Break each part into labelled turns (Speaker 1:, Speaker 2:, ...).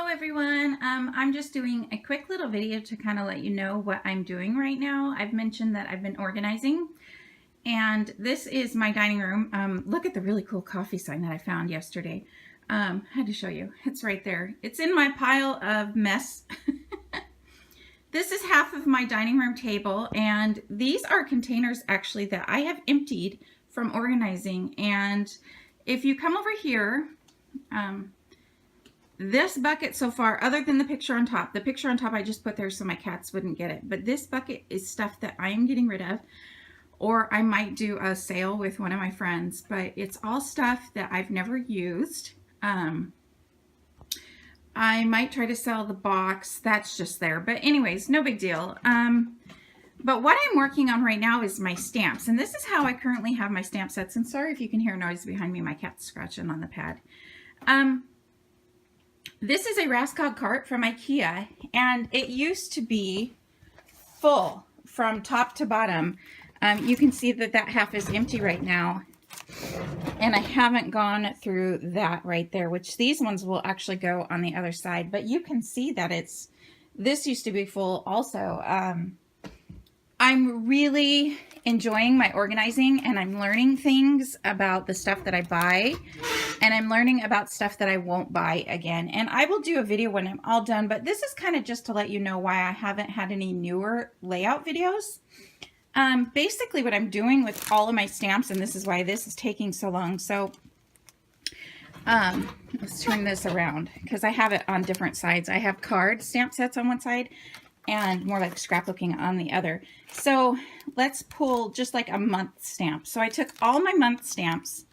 Speaker 1: Hello everyone. I'm just doing a quick little video to kind of let you know what I'm doing right now. I've mentioned that I've been organizing, and this is my dining room. Look at the really cool coffee sign that I found yesterday. I had to show you. It's right there. It's in my pile of mess. This is half of my dining room table, and these are containers actually that I have emptied from organizing. And if you come over here, this bucket so far, other than the picture on top I just put there so my cats wouldn't get it, but this bucket is stuff that I am getting rid of, or I might do a sale with one of my friends, but it's all stuff that I've never used. I might try to sell the box that's just there, but anyways, no big deal. But what I'm working on right now is my stamps, and this is how I currently have my stamp sets. And sorry if you can hear noise behind me, my cat's scratching on the pad. This is a Raskog cart from IKEA, and it used to be full from top to bottom. You can see that that half is empty right now, and I haven't gone through that right there, which these ones will actually go on the other side, but you can see that this used to be full also. I'm really enjoying my organizing, and I'm learning things about the stuff that I buy, and I'm learning about stuff that I won't buy again. And I will do a video when I'm all done, but this is kind of just to let you know why I haven't had any newer layout videos. Basically what I'm doing with all of my stamps, and this is why this is taking so long. So let's turn this around because I have it on different sides. I have card stamp sets on one side and more like scrapbooking on the other. So let's pull just like a month stamp. So I took all my month stamps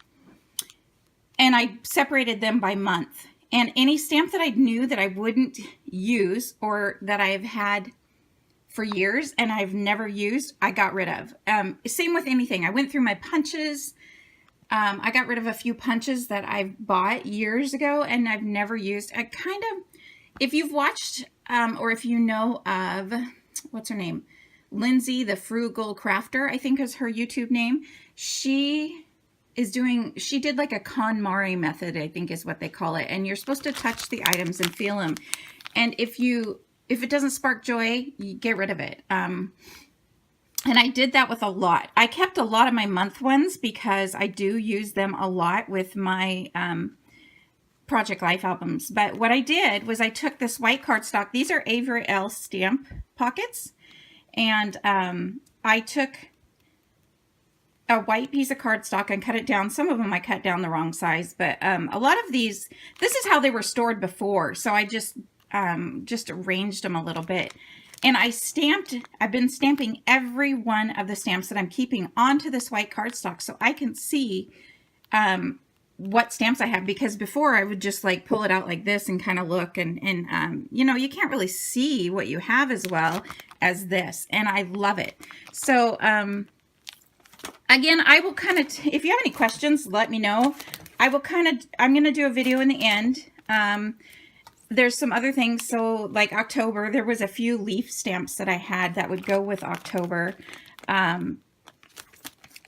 Speaker 1: and I separated them by month. And any stamp that I knew that I wouldn't use or that I've had for years and I've never used, I got rid of. Same with anything. I went through my punches. I got rid of a few punches that I've bought years ago and I've never used. I kind of, if you've watched or if you know of, what's her name? Lindsay, the Frugal Crafter, I think is her YouTube name. She did like a KonMari method, I think is what they call it. And you're supposed to touch the items and feel them. And if it doesn't spark joy, you get rid of it. And I did that with a lot. I kept a lot of my month ones because I do use them a lot with my Project Life albums. But what I did was I took this white cardstock. These are Avery L stamp pockets. And I took a white piece of cardstock and cut it down. Some of them I cut down the wrong size, but a lot of these, this is how they were stored before. So I just arranged them a little bit. And I've been stamping every one of the stamps that I'm keeping onto this white cardstock so I can see what stamps I have, because before I would just like pull it out like this and kind of look and you know, you can't really see what you have as well as this, and I love it. So again, I will kind of, if you have any questions, let me know. I'm going to do a video in the end. There's some other things. So like October, there was a few leaf stamps that I had that would go with October.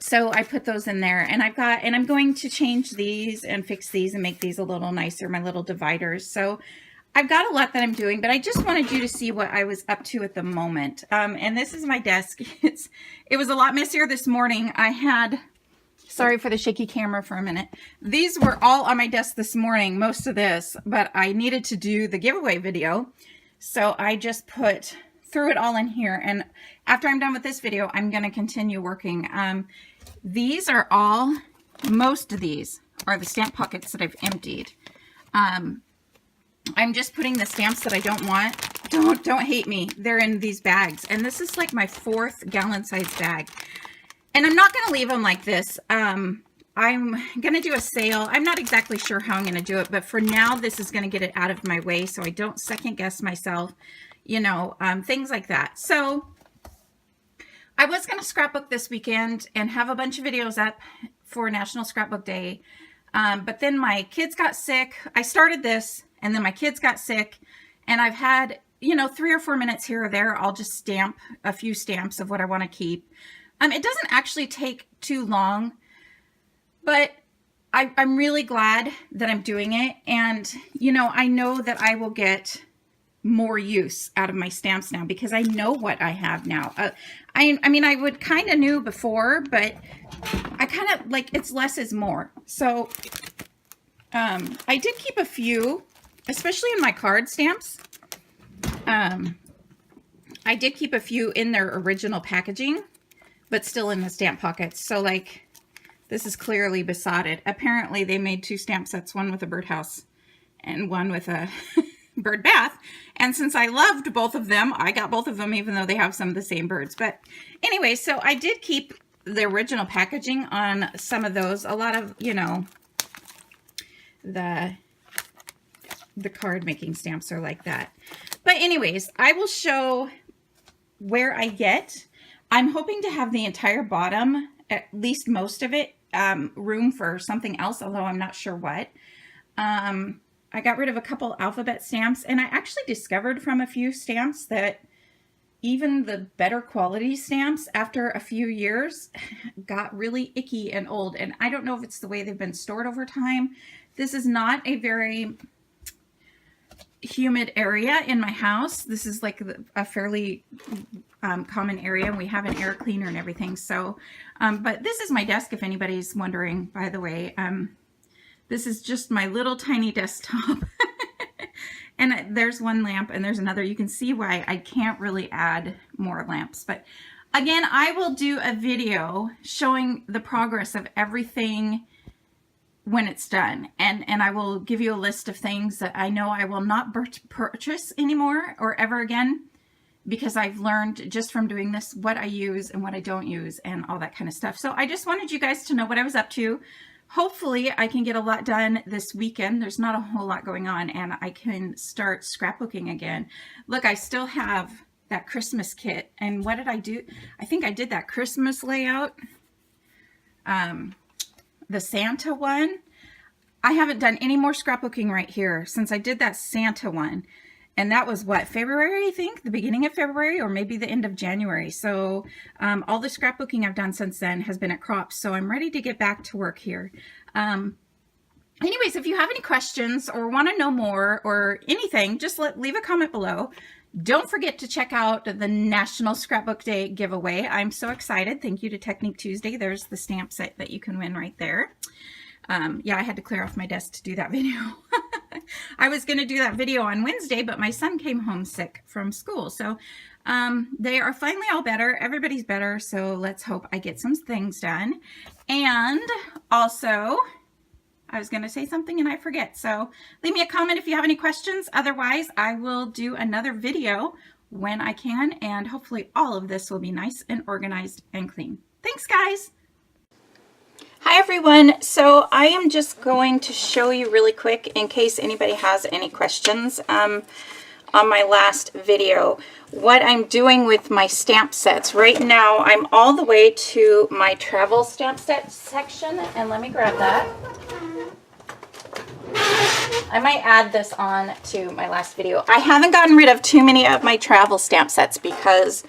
Speaker 1: So I put those in there, and I'm going to change these and fix these and make these a little nicer, my little dividers. So I've got a lot that I'm doing, but I just wanted you to see what I was up to at the moment. And this is my desk. It was a lot messier this morning. Sorry for the shaky camera for a minute. These were all on my desk this morning, most of this, but I needed to do the giveaway video. So I just threw it all in here. And after I'm done with this video, I'm going to continue working. Most of these are the stamp pockets that I've emptied. I'm just putting the stamps that I don't want. Don't hate me. They're in these bags. And this is like my 4th gallon size bag. And I'm not going to leave them like this. I'm going to do a sale. I'm not exactly sure how I'm going to do it, but for now, this is going to get it out of my way so I don't second guess myself, you know, things like that. So I was going to scrapbook this weekend and have a bunch of videos up for National Scrapbook Day. But then my kids got sick. I started this and then my kids got sick, and I've had, you know, 3 or 4 minutes here or there. I'll just stamp a few stamps of what I want to keep. It doesn't actually take too long, but I'm really glad that I'm doing it. And, you know, I know that I will get more use out of my stamps now because I know what I have now. I mean, I would kind of knew before, but I kind of like it's less is more. So I did keep a few, especially in my card stamps. I did keep a few in their original packaging, but still in the stamp pockets. So like this is clearly besotted. Apparently they made 2 stamp sets, one with a birdhouse and one with a bird bath. And since I loved both of them, I got both of them, even though they have some of the same birds. But anyway, so I did keep the original packaging on some of those. A lot of, you know, the card making stamps are like that. But anyways, I will show where I get. I'm hoping to have the entire bottom, at least most of it, room for something else, although I'm not sure what. I got rid of a couple alphabet stamps, and I actually discovered from a few stamps that even the better quality stamps after a few years got really icky and old. And I don't know if it's the way they've been stored over time. This is not a very humid area in my house. This is like a fairly common area. We have an air cleaner and everything. So, but this is my desk, if anybody's wondering, by the way. This is just my little tiny desktop. And there's one lamp and there's another. You can see why I can't really add more lamps. But again, I will do a video showing the progress of everything when it's done. And I will give you a list of things that I know I will not purchase anymore or ever again, because I've learned just from doing this what I use and what I don't use and all that kind of stuff. So I just wanted you guys to know what I was up to. Hopefully I can get a lot done this weekend. There's not a whole lot going on, and I can start scrapbooking again. Look, I still have that Christmas kit. And what did I do? I think I did that Christmas layout, the Santa one. I haven't done any more scrapbooking right here since I did that Santa one. And that was what, February, I think, the beginning of February, or maybe the end of January. So all the scrapbooking I've done since then has been at crops. So I'm ready to get back to work here. Anyways, if you have any questions or want to know more or anything, just leave a comment below. Don't forget to check out the National Scrapbook Day giveaway. I'm so excited. Thank you to Technique Tuesday. There's the stamp set that you can win right there. Yeah, I had to clear off my desk to do that video. I was going to do that video on Wednesday, but my son came home sick from school. So they are finally all better. Everybody's better. So let's hope I get some things done. And also, I was going to say something and I forget. So leave me a comment if you have any questions. Otherwise, I will do another video when I can. And hopefully all of this will be nice and organized and clean. Thanks, guys. Hi everyone, so I am just going to show you really quick in case anybody has any questions on my last video what I'm doing with my stamp sets. Right now I'm all the way to my travel stamp set section, and let me grab that. I might add this on to my last video. I haven't gotten rid of too many of my travel stamp sets because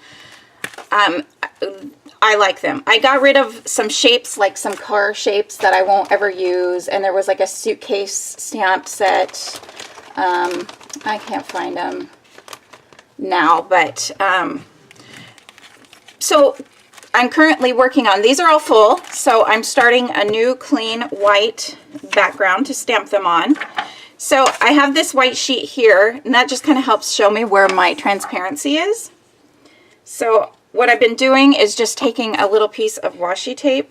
Speaker 1: I like them. I got rid of some shapes, like some car shapes that I won't ever use. And there was like a suitcase stamp set. I can't find them now, but so I'm currently working on, these are all full. So I'm starting a new clean white background to stamp them on. So I have this white sheet here, and that just kind of helps show me where my transparency is. So what I've been doing is just taking a little piece of washi tape,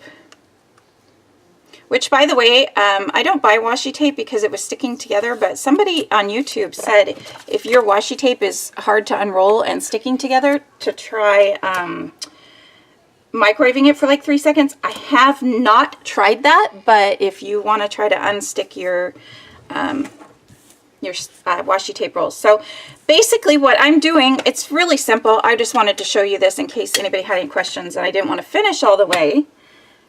Speaker 1: which, by the way, I don't buy washi tape because it was sticking together, but somebody on YouTube said if your washi tape is hard to unroll and sticking together, to try microwaving it for like 3 seconds. I have not tried that, but if you want to try to unstick your washi tape rolls. So basically what I'm doing, it's really simple. I just wanted to show you this in case anybody had any questions, and I didn't want to finish all the way.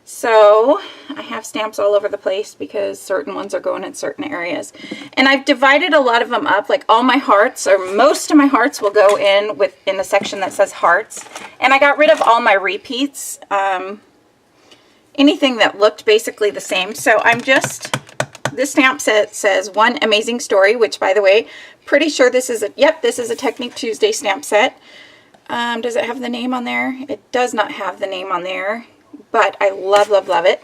Speaker 1: So I have stamps all over the place because certain ones are going in certain areas. And I've divided a lot of them up, like all my hearts, or most of my hearts, will go in the section that says hearts. And I got rid of all my repeats anything that looked basically the same. So I'm just, this stamp set says One Amazing Story, which, by the way, pretty sure this is a, yep, this is a Technique Tuesday stamp set. Does it have the name on there? It does not have the name on there, but I love, love, love it.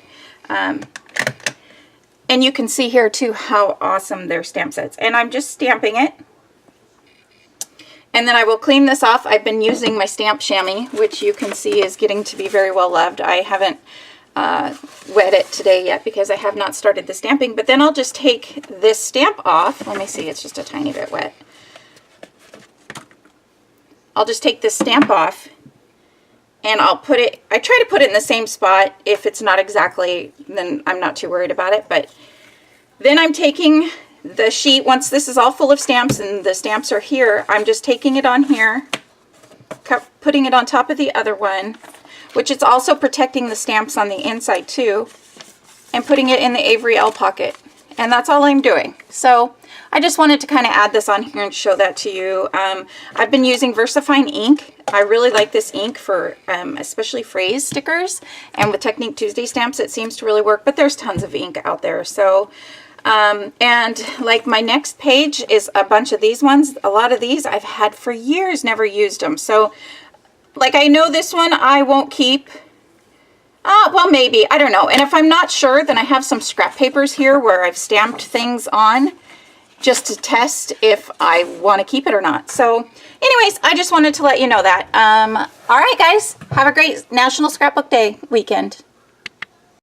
Speaker 1: And you can see here too how awesome their stamp sets. And I'm just stamping it. And then I will clean this off. I've been using my stamp chamois, which you can see is getting to be very well loved. I haven't wet it today yet because I have not started the stamping. But then I'll just take this stamp off. Let me see, it's just a tiny bit wet. I'll just take this stamp off and I'll put it, I try to put it in the same spot. If it's not exactly, then I'm not too worried about it. But then I'm taking the sheet, once this is all full of stamps and the stamps are here, I'm just taking it on here, putting it on top of the other one, which is also protecting the stamps on the inside too, and putting it in the Avery L pocket. And that's all I'm doing. So I just wanted to kind of add this on here and show that to you. I've been using VersaFine ink. I really like this ink for especially phrase stickers. And with Technique Tuesday stamps, it seems to really work. But there's tons of ink out there. So, and like my next page is a bunch of these ones. A lot of these I've had for years, never used them. So, like I know this one I won't keep. Well, maybe. I don't know. And if I'm not sure, then I have some scrap papers here where I've stamped things on just to test if I want to keep it or not. So anyways, I just wanted to let you know that. All right, guys. Have a great National Scrapbook Day weekend.